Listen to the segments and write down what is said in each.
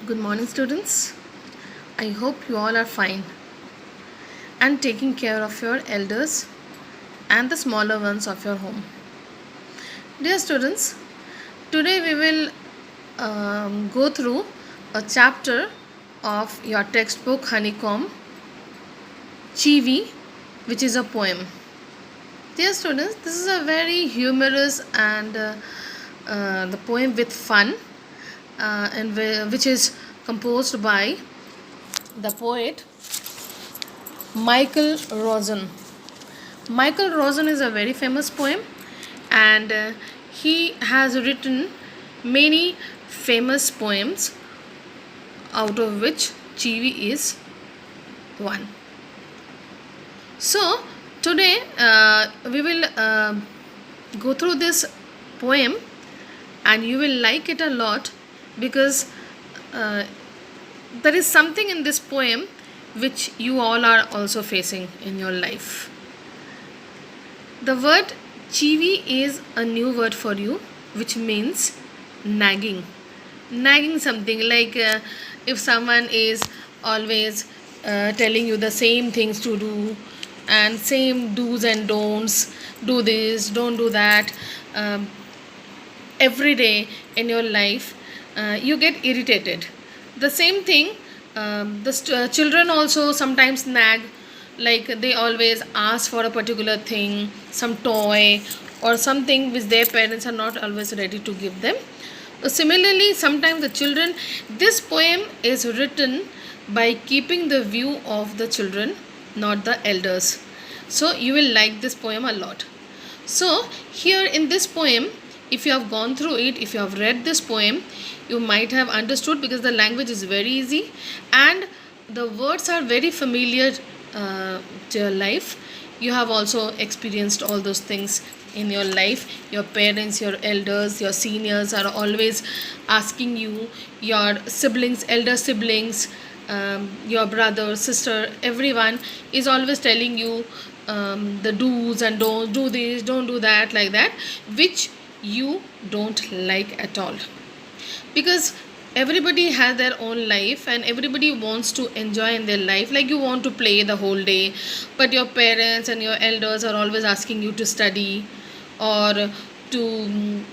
Good morning, students. I hope you all are fine and taking care of your elders and the smaller ones of your home. Dear students, today we will go through a chapter of your textbook Honeycomb, Chivi, which is a poem. Dear students, this is a very humorous and the poem with fun which is composed by the poet Michael Rosen. Michael Rosen is a very famous poem, and he has written many famous poems, out of which Chivi is one. So today we will go through this poem, and you will like it a lot because there is something in this poem which you all are also facing in your life. The word chivi is a new word for you, which means nagging. Nagging something like if someone is always telling you the same things to do and same do's and don'ts, do this, don't do that, every day in your life, you get irritated. The same thing, children also sometimes nag, like they always ask for a particular thing, some toy or something which their parents are not always ready to give them. Similarly, sometimes the children, this poem is written by keeping the view of the children, not the elders. So you will like this poem a lot. So here in this poem, if you have gone through it, if you have read this poem, you might have understood, because the language is very easy and the words are very familiar to your life. You have also experienced all those things in your life. Your parents, your elders, your seniors are always asking you, your siblings, elder siblings, your brother, sister, everyone is always telling you the do's and don'ts, do this, don't do that, like that, which you don't like at all, because everybody has their own life and everybody wants to enjoy in their life. Like you want to play the whole day, but your parents and your elders are always asking you to study or to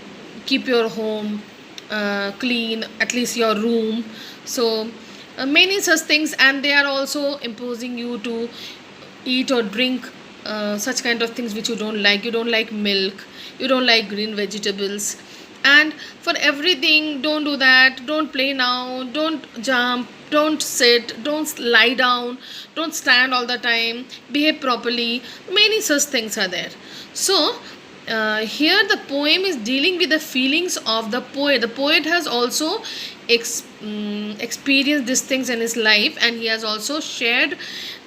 keep your home clean, at least your room. So many such things, and they are also imposing you to eat or drink such kind of things which you don't like. You don't like milk, you don't like green vegetables, and for everything, don't do that, don't play now, don't jump, don't sit, don't lie down, don't stand all the time, behave properly. Many such things are there. So here the poem is dealing with the feelings of the poet. The poet has also experienced these things in his life, and he has also shared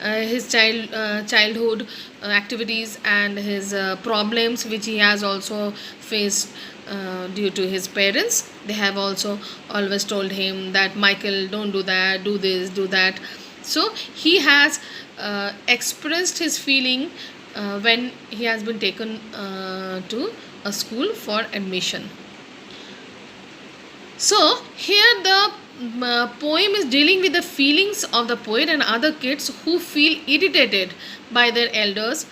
his childhood activities and his problems which he has also faced due to his parents. They have also always told him that, Michael, don't do that, do this, do that. So he has expressed his feeling when he has been taken to a school for admission. So here the poem is dealing with the feelings of the poet and other kids who feel irritated by their elders.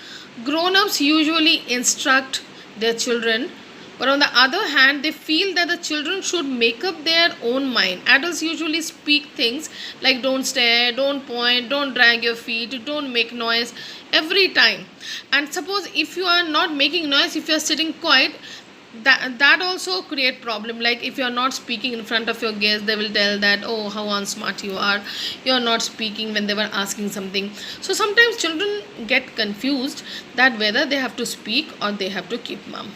Grown-ups usually instruct their children, but on the other hand, they feel that the children should make up their own mind. Adults usually speak things like, don't stare, don't point, don't drag your feet, don't make noise every time. And suppose if you are not making noise, if you are sitting quiet, that also create problem. Like if you are not speaking in front of your guests, they will tell that, oh, how unsmart you are, you are not speaking when they were asking something. So sometimes children get confused that whether they have to speak or they have to keep mum.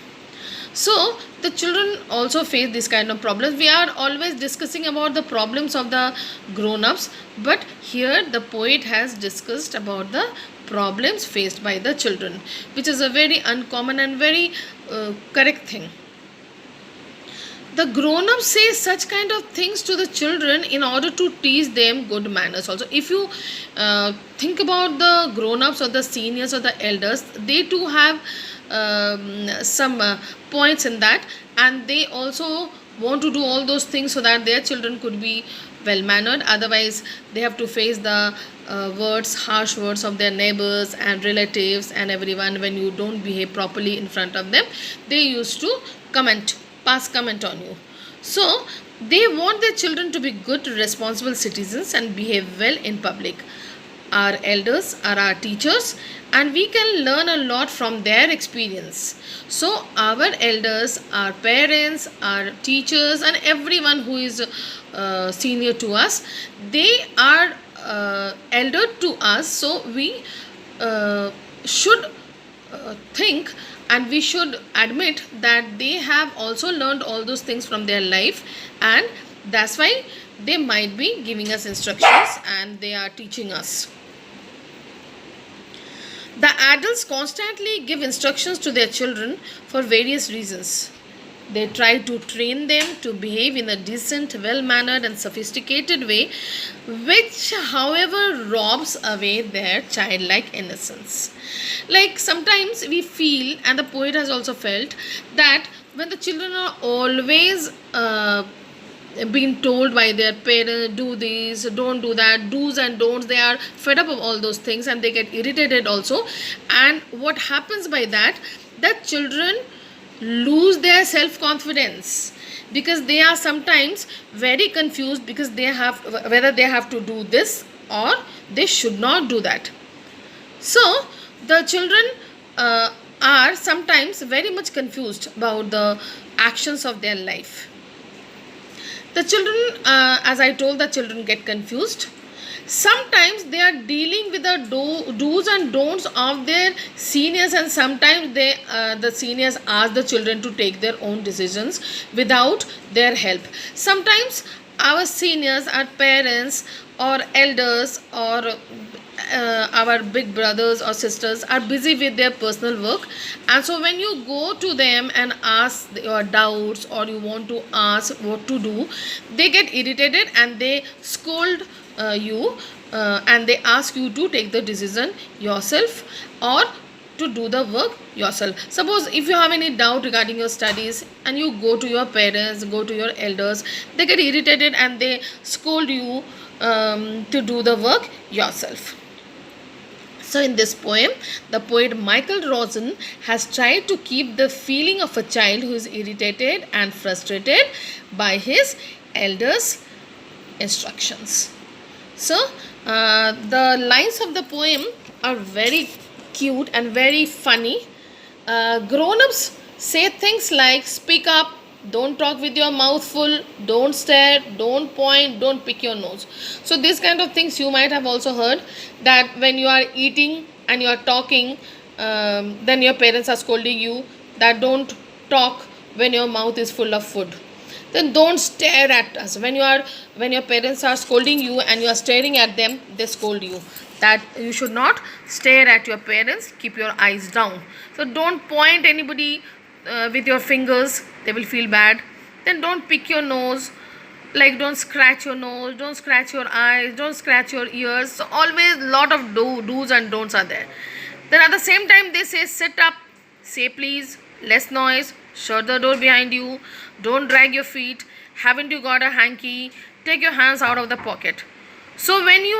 So the children also face this kind of problems. We are always discussing about the problems of the grown-ups, but here the poet has discussed about the problems faced by the children, which is a very uncommon and very correct thing. The grown-ups say such kind of things to the children in order to teach them good manners also. If you think about the grown-ups or the seniors or the elders, they too have some points in that, and they also want to do all those things so that their children could be well mannered. Otherwise they have to face the harsh words of their neighbors and relatives and everyone. When you don't behave properly in front of them, they used to pass comment on you. So they want their children to be good, responsible citizens and behave well in public. Our elders are our teachers, and we can learn a lot from their experience. So our elders, our parents, our teachers and everyone who is senior to us, they are elder to us. So we should think, and we should admit that they have also learned all those things from their life, and that's why they might be giving us instructions and they are teaching us. The adults constantly give instructions to their children for various reasons. They try to train them to behave in a decent, well-mannered and sophisticated way, which however robs away their childlike innocence. Like sometimes we feel, and the poet has also felt, that when the children are always being told by their parents, do this, don't do that, do's and don'ts, they are fed up of all those things and they get irritated also. And what happens by that children lose their self-confidence, because they are sometimes very confused, because they have whether they have to do this or they should not do that. So the children are sometimes very much confused about the actions of their life. The children, as I told, the children get confused. Sometimes they are dealing with the do's and don'ts of their seniors, and sometimes the seniors ask the children to take their own decisions without their help. Sometimes our seniors, our parents or elders or our big brothers or sisters are busy with their personal work, and so when you go to them and ask your doubts or you want to ask what to do, they get irritated and they scold you, and they ask you to take the decision yourself or to do the work yourself. Suppose if you have any doubt regarding your studies and you go to your parents, go to your elders, they get irritated and they scold you to do the work yourself. So in this poem, the poet Michael Rosen has tried to keep the feeling of a child who is irritated and frustrated by his elders' instructions. So the lines of the poem are very cute and very funny. Grown-ups say things like speak up, don't talk with your mouth full, don't stare, don't point, don't pick your nose. So these kind of things you might have also heard, that when you are eating and you are talking, then your parents are scolding you that don't talk when your mouth is full of food. Then don't stare at us. When your parents are scolding you and you are staring at them, they scold you. That you should not stare at your parents, keep your eyes down. So don't point anybody with your fingers, they will feel bad. Then don't pick your nose, like don't scratch your nose, don't scratch your eyes, don't scratch your ears. So always lot of do's and don'ts are there. Then at the same time they say sit up, say please, less noise, shut the door behind you, don't drag your feet, haven't you got a hanky, take your hands out of the pocket. So when you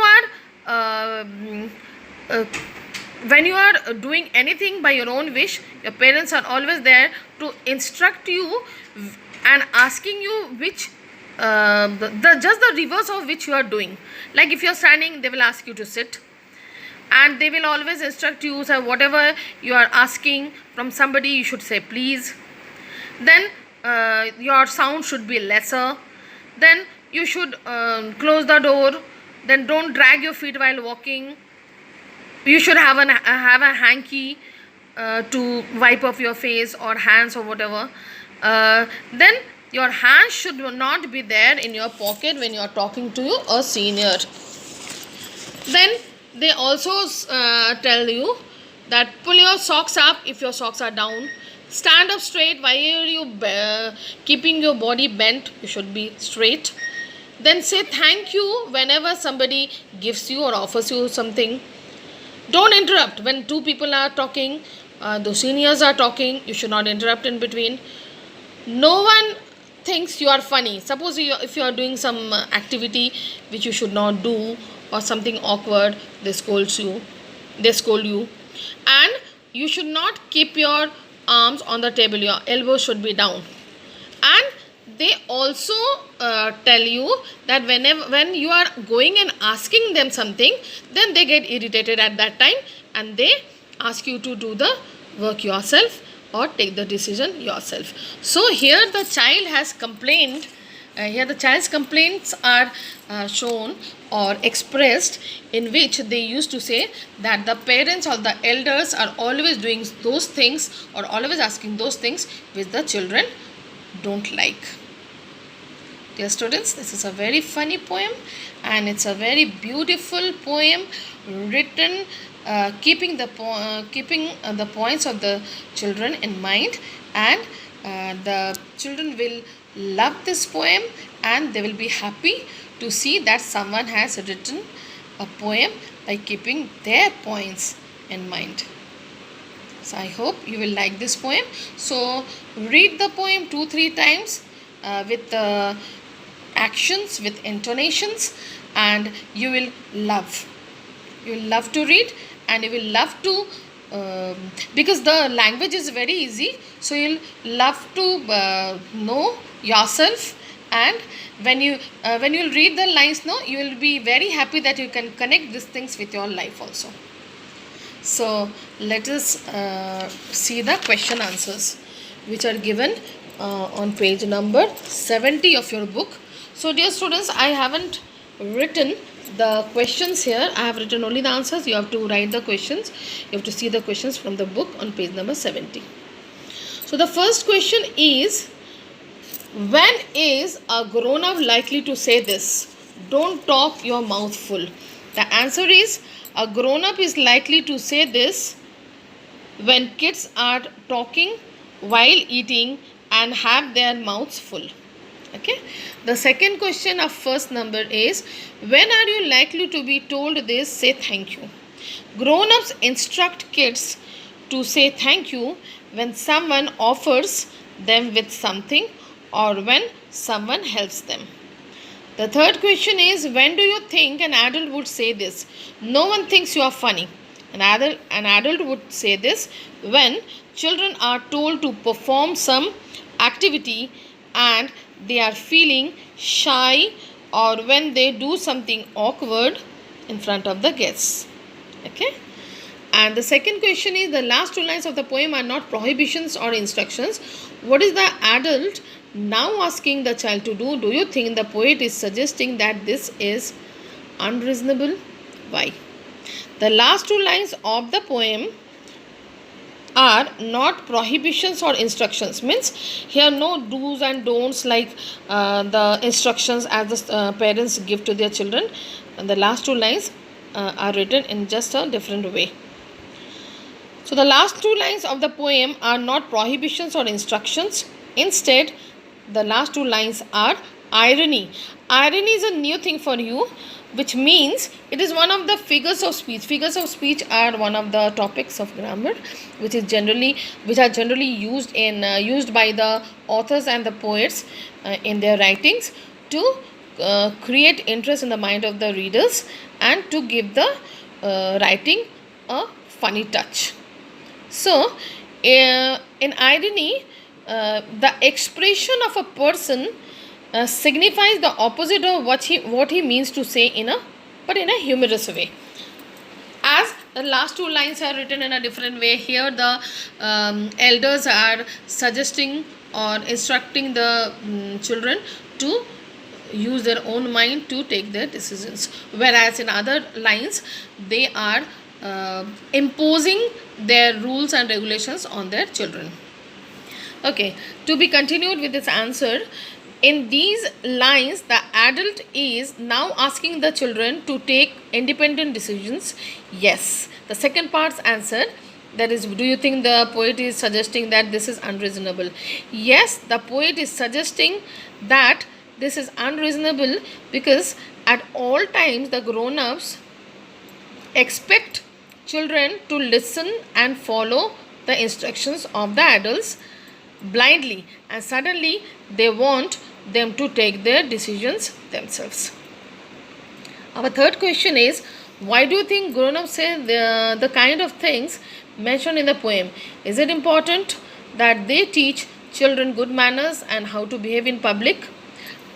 are doing anything by your own wish, your parents are always there to instruct you and asking you which just the reverse of which you are doing. Like if you are standing, they will ask you to sit, and they will always instruct you, so whatever you are asking from somebody, you should say please. Then your sound should be lesser. Then you should close the door. Then don't drag your feet while walking. You should have a hanky to wipe off your face or hands or whatever. Then your hands should not be there in your pocket when you are talking to a senior. Then they also tell you that pull your socks up if your socks are down. Stand up straight. Why are you keeping your body bent? You should be straight. Then say thank you whenever somebody gives you or offers you something. Don't interrupt when two people are talking. The seniors are talking. You should not interrupt in between. No one thinks you are funny. Suppose if you are doing some activity which you should not do, or something awkward, they scold you, and you should not keep your arms on the table. Your elbows should be down. And they also tell you that when you are going and asking them something, then they get irritated at that time, and they ask you to do the work yourself or take the decision yourself. So here the child has complained. Here the child's complaints are shown or expressed, in which they used to say that the parents or the elders are always doing those things, or always asking those things which the children don't like. Dear students, this is a very funny poem, and it's a very beautiful poem written keeping the points of the children in mind, and the children will love this poem, and they will be happy to see that someone has written a poem by keeping their points in mind. So I hope you will like this poem. So read the poem 2-3 times with actions, with intonations, and you will love. You will love to read, and you will love to because the language is very easy. So you'll love to know yourself, and when you will read the lines, you will be very happy that you can connect these things with your life also. So let us see the question answers which are given on page number 70 of your book. So dear students, I haven't written the questions here. I have written only the answers. You have to write the questions. You have to see the questions from the book on page number 70. So the first question is, when is a grown-up likely to say this? Don't talk your mouth full. The answer is, a grown-up is likely to say this when kids are talking while eating and have their mouths full. Okay. The second question of first number is, when are you likely to be told this? Say thank you. Grown-ups instruct kids to say thank you when someone offers them with something, or when someone helps them. The third question is, when do you think an adult would say this? No one thinks you are funny. An adult would say this when children are told to perform some activity and they are feeling shy, or when they do something awkward in front of the guests. Okay. And the second question is, the last 2 lines of the poem are not prohibitions or instructions. What is the adult now asking the child to do? Do you think the poet is suggesting that this is unreasonable? Why? The last 2 lines of the poem are not prohibitions or instructions. Means here no do's and don'ts like the instructions as the parents give to their children. And the last 2 lines are written in just a different way. So the last 2 lines of the poem are not prohibitions or instructions. Instead, the last 2 lines are irony. Irony is a new thing for you, which means it is one of the figures of speech. Figures of speech are one of the topics of grammar, which are generally used by the authors and the poets in their writings to create interest in the mind of the readers, and to give the writing a funny touch. So in irony, the expression of a person signifies the opposite of what he means to say in a humorous way. As the last 2 lines are written in a different way, here the elders are suggesting or instructing the children to use their own mind to take their decisions, whereas in other lines they are imposing their rules and regulations on their children. Okay, to be continued with this answer. In these lines, the adult is now asking the children to take independent decisions. Yes. The second part's answer, that is, do you think the poet is suggesting that this is unreasonable? Yes, the poet is suggesting that this is unreasonable, because at all times the grown-ups expect children to listen and follow the instructions of the adults, blindly, and suddenly they want them to take their decisions themselves. Our third question is, why do you think grown-ups say the kind of things mentioned in the poem? Is it important that they teach children good manners and how to behave in public?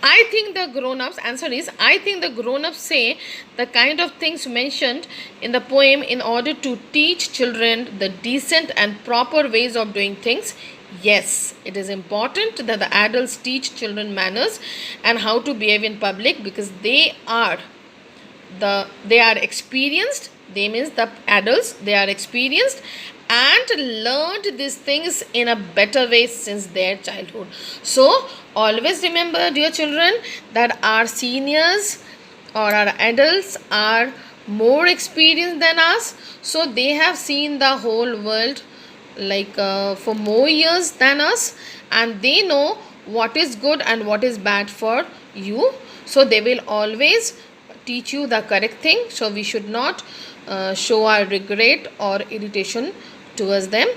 I think the grown-ups, answer is, I think the grown-ups say the kind of things mentioned in the poem in order to teach children the decent and proper ways of doing things. Yes, it is important that the adults teach children manners and how to behave in public, because they are experienced. They means the adults, they are experienced and learned these things in a better way since their childhood. So always remember, dear children, that our seniors or our adults are more experienced than us, so they have seen the whole world for more years than us, and they know what is good and what is bad for you, so they will always teach you the correct thing. So we should not show our regret or irritation towards them.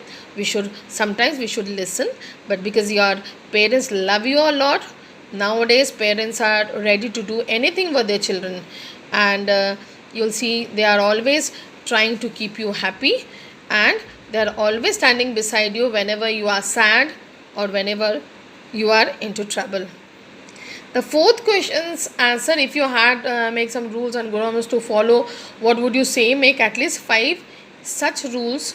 Sometimes we should listen, but because your parents love you a lot, nowadays parents are ready to do anything for their children, and you'll see they are always trying to keep you happy, and they are always standing beside you whenever you are sad or whenever you are into trouble. The fourth question's answer, if you had make some rules and grown-ups to follow, what would you say? Make at least 5 such rules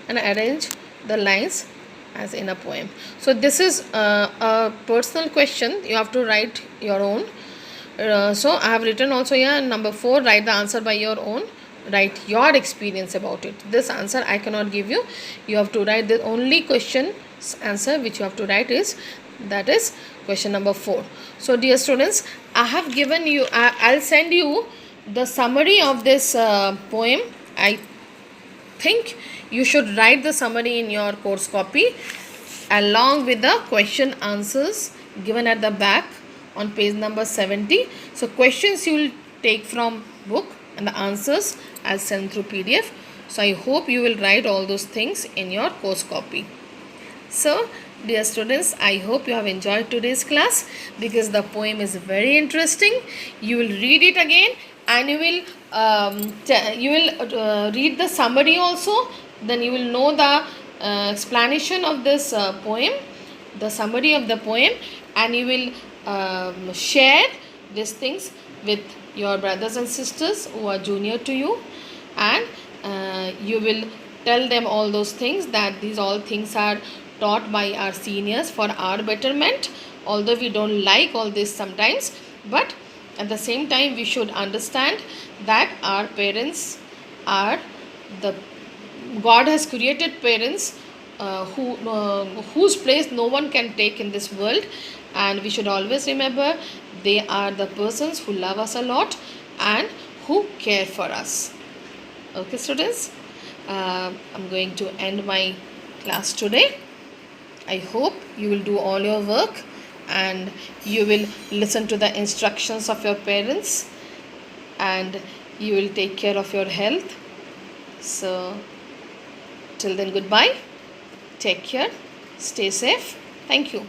and arrange the lines as in a poem. So this is a personal question. You have to write your own. So I have written also here number 4, write the answer by your own. Write your experience about it. This answer I cannot give you. You have to write the only question answer which you have to write is, that is question number 4. So dear students, I have given you, I'll send you the summary of this poem. I think you should write the summary in your course copy along with the question answers given at the back on page number 70. So questions you will take from book and the answers I'll send through PDF. So I hope you will write all those things in your course copy. So dear students, I hope you have enjoyed today's class, because the poem is very interesting. You will read it again and you will read the summary also. Then you will know the explanation of this poem, the summary of the poem, and you will share these things with your brothers and sisters who are junior to you, and you will tell them all those things, that these all things are taught by our seniors for our betterment, although we don't like all this sometimes, but at the same time we should understand that our parents are the God has created parents whose place no one can take in this world, and we should always remember they are the persons who love us a lot and who care for us. Okay students, I'm going to end my class today. I hope you will do all your work and you will listen to the instructions of your parents, and you will take care of your health. So till then, goodbye, take care, stay safe, thank you.